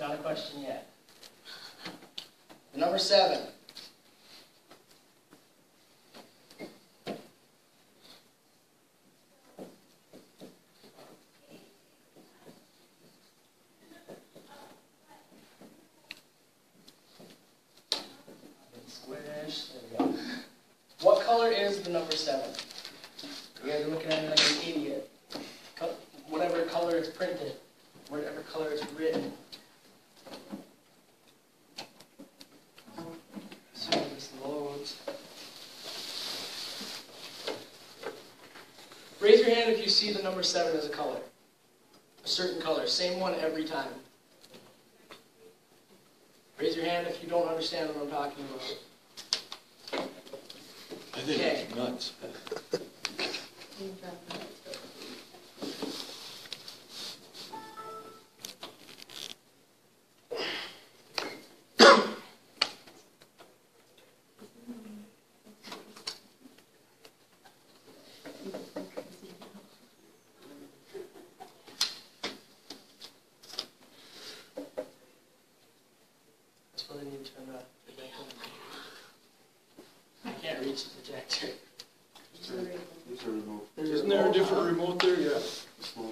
Not a question yet. The number 7. Squish. There we go. What color is the number 7? You guys are looking at me like an idiot. Whatever color it's printed, whatever color it's written. So this loads. Raise your hand if you see the number 7 as a color. A certain color, same one every time. Raise your hand if you don't understand what I'm talking about. I think it's nuts. That's why they need to turn the projector. I can't reach the projector. Isn't there a different remote there? Yeah.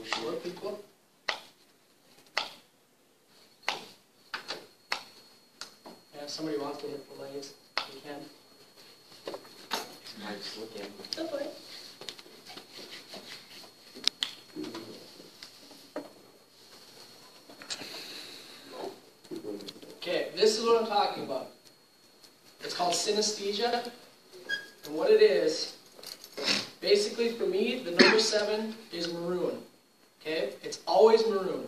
Sure, people. Yeah, if somebody wants to hit the lights, you can. Mike's looking. Go for it. Okay, this is what I'm talking about. It's called synesthesia. And what it is, basically for me, the number 7 is maroon. Okay? It's always maroon.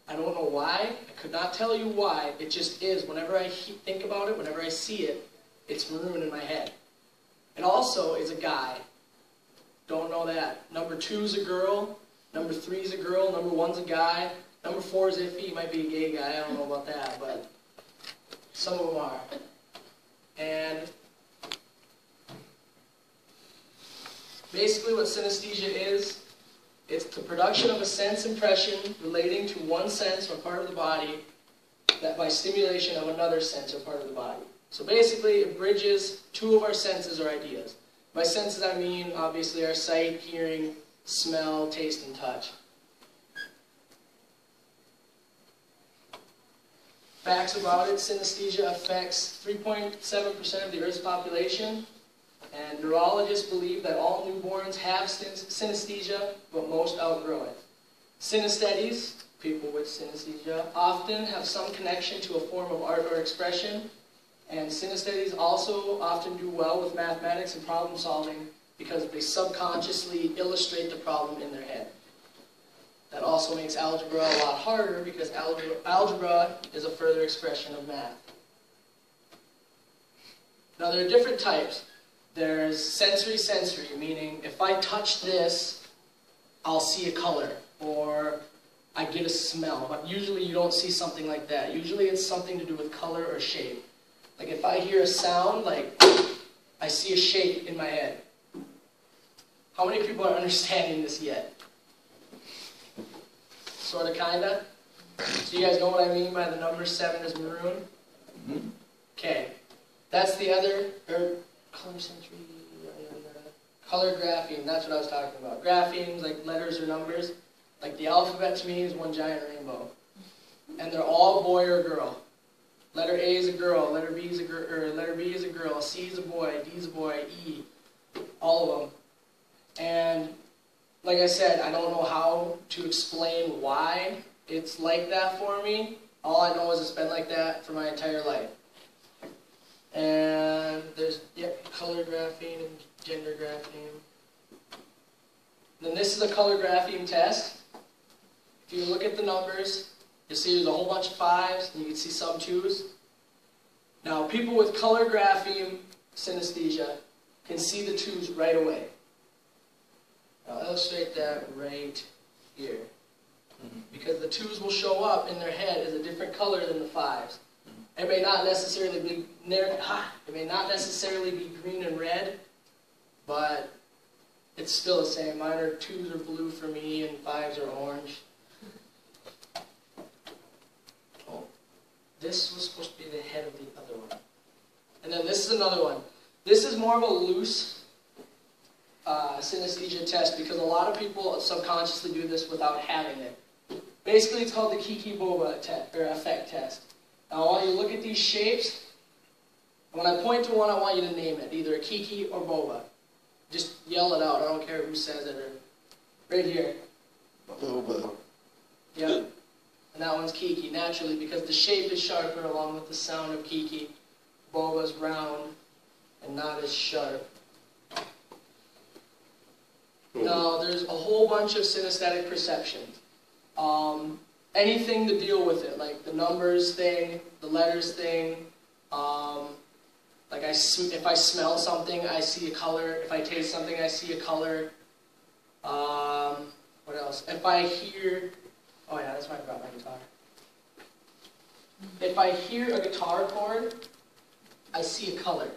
I don't know why. I could not tell you why. It just is. Whenever I think about it, whenever I see it, it's maroon in my head. It also is a guy. Don't know that. Number 2 is a girl. Number 3 is a girl. Number 1's a guy. Number 4 is iffy. He might be a gay guy. I don't know about that, but some of them are. And basically what synesthesia is, it's the production of a sense impression relating to one sense or part of the body that by stimulation of another sense or part of the body. So basically it bridges 2 of our senses or ideas. By senses I mean obviously our sight, hearing, smell, taste, and touch. Facts about it, synesthesia affects 3.7% of the Earth's population, and neurologists believe that all newborns have synesthesia, but most outgrow it. Synesthetes, people with synesthesia, often have some connection to a form of art or expression, and synesthetes also often do well with mathematics and problem solving because they subconsciously illustrate the problem in their head. That also makes algebra a lot harder because algebra is a further expression of math. Now there are different types. There's sensory, meaning if I touch this, I'll see a color, or I get a smell. But usually you don't see something like that. Usually it's something to do with color or shape. Like if I hear a sound, like I see a shape in my head. How many people are understanding this yet? Sort of, kinda. So you guys know what I mean by the number 7 is maroon? Okay. That's the other, color sensory, color grapheme, that's what I was talking about. Graphemes, like letters or numbers. Like the alphabet to me is one giant rainbow. And they're all boy or girl. Letter A is a girl, letter B is a girl, or letter B is a girl, C is a boy, D is a boy, E, all of them. And like I said, I don't know how to explain why it's like that for me. All I know is it's been like that for my entire life. And there's, color grapheme and gender grapheme. Then this is a color grapheme test. If you look at the numbers, you'll see there's a whole bunch of 5s, and you can see some 2s. Now, people with color grapheme synesthesia can see the 2s right away. I'll illustrate that right here. Because the 2s will show up in their head as a different color than the 5s. It may not necessarily be green and red, but it's still the same. Mine are 2s are blue for me and 5s are orange. Oh, this was supposed to be the head of the other one. And then this is another one. This is more of a loose synesthesia test because a lot of people subconsciously do this without having it. Basically, it's called the Kiki-Boba effect test. Now, I want you to look at these shapes. And when I point to one, I want you to name it, either a Kiki or Boba. Just yell it out. I don't care who says it. Or right here. Boba. Yep. And that one's Kiki, naturally, because the shape is sharper along with the sound of Kiki. Boba's round and not as sharp. Now, there's a whole bunch of synesthetic perceptions. Anything to deal with it, like the numbers thing, the letters thing. Like if I smell something, I see a color. If I taste something, I see a color. What else? If I hear... Oh yeah, that's why I brought my guitar. If I hear a guitar chord, I see a color.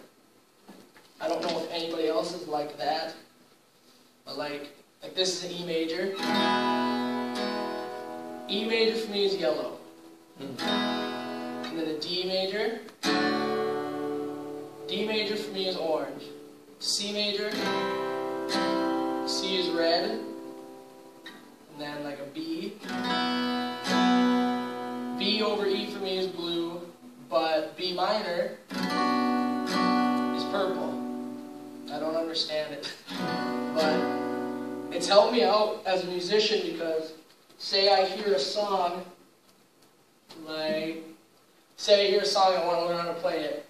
I don't know if anybody else is like that. But like this is an E major. E major for me is yellow. And then a D major. D major for me is orange. C major. C is red. And then like a B. B over E for me is blue. But B minor is purple. I don't understand it. But it's helped me out as a musician because say I hear a song, say I hear a song and I want to learn how to play it.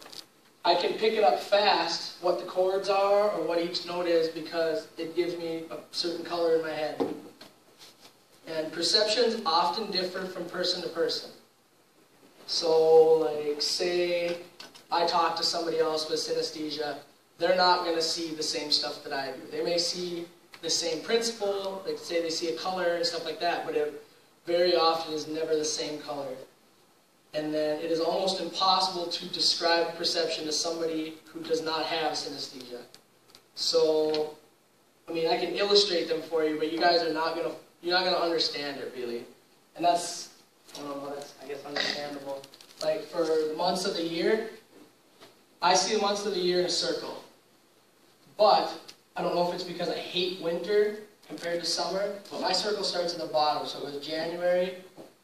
I can pick it up fast, what the chords are or what each note is because it gives me a certain color in my head. And perceptions often differ from person to person. So like say I talk to somebody else with synesthesia, they're not going to see the same stuff that I do. They may see the same principle, like say they see a color and stuff like that, but it very often is never the same color. And then it is almost impossible to describe perception to somebody who does not have synesthesia. So, I mean, I can illustrate them for you, but you guys are not you're not gonna understand it really. And that's, I don't know, that's I guess understandable. Like for the months of the year, I see the months of the year in a circle. But I don't know if it's because I hate winter compared to summer, but my circle starts at the bottom. So it goes January,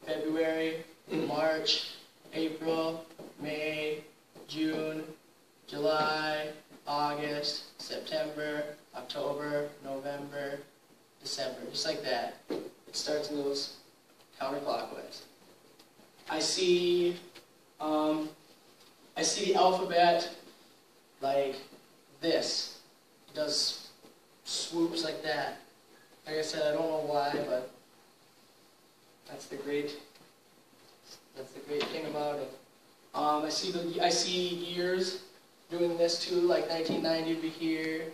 February, March, April, May, June, July, August, September, October, November, December, just like that. It starts and goes counterclockwise. I see the alphabet like this. It does swoops like that. Like I said, I don't know why, but that's the great thing about it. I see years doing this too, like 1990 would be here,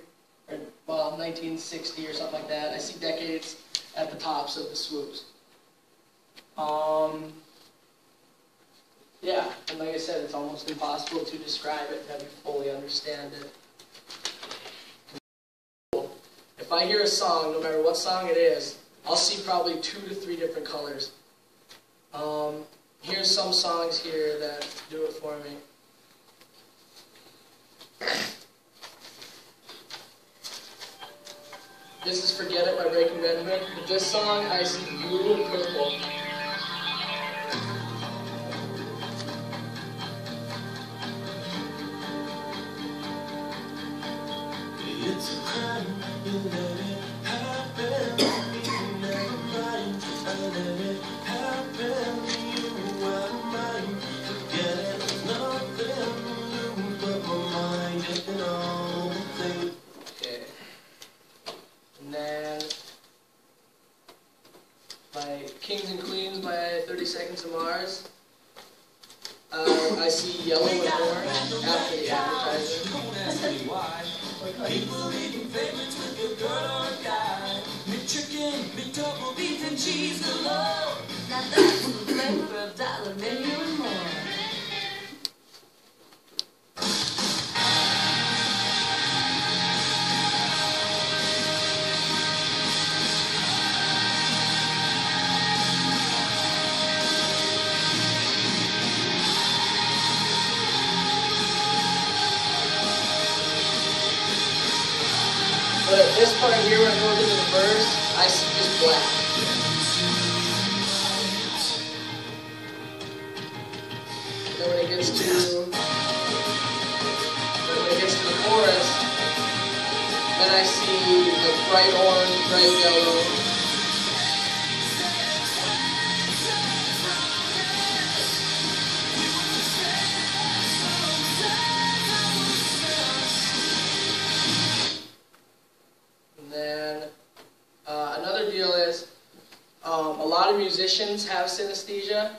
or well, 1960 or something like that. I see decades at the tops of the swoops. Yeah, and like I said, it's almost impossible to describe it and have you fully understand it. If I hear a song, no matter what song it is, I'll see probably 2 to 3 different colors. Here's some songs here that do it for me. This is Forget It by Breaking Benjamin. With this song, I see blue and purple. It's a crime, you let it happen. You never mind, I let it happen. You out of mind, forget it. Nothing new but my mind and all the things. Okay. And then, like Kings and Queens by 30 Seconds to Mars. I see yellow and orange after the advertisement. People eating favorites with a girl or a guy. McChicken, McDouble, beef and cheese galore. Now that's the flavor of dollar menu and more. this part here, when it goes into the verse, I see just black. And then when it gets to the chorus, then I see like bright orange, bright yellow. Another deal is a lot of musicians have synesthesia,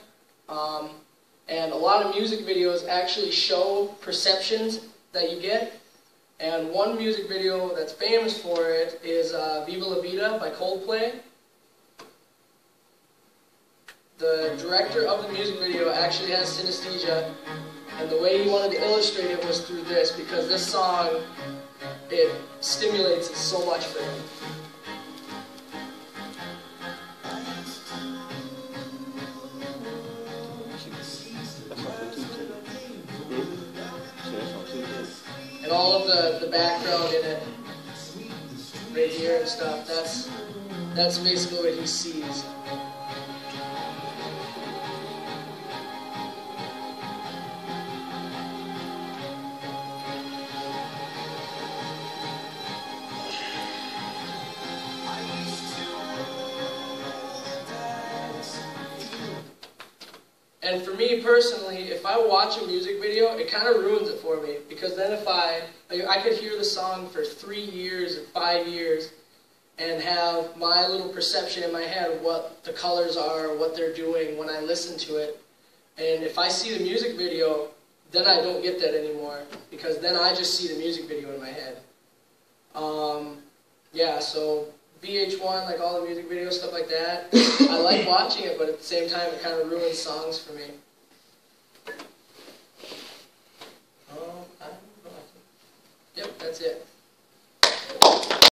and a lot of music videos actually show perceptions that you get. And one music video that's famous for it is Viva La Vida by Coldplay. The director of the music video actually has synesthesia, and the way he wanted to illustrate it was through this, because this song, it stimulates it so much for him. And all of the background in it, right here and stuff, that's basically what he sees. And for me personally, if I watch a music video, it kind of ruins it for me. Because then if I could hear the song for 3 years or 5 years and have my little perception in my head of what the colors are, what they're doing when I listen to it. And if I see the music video, then I don't get that anymore. Because then I just see the music video in my head. Yeah, so VH1, like all the music videos, stuff like that. I like watching it, but at the same time, it kind of ruins songs for me. I don't know. Yep, that's it.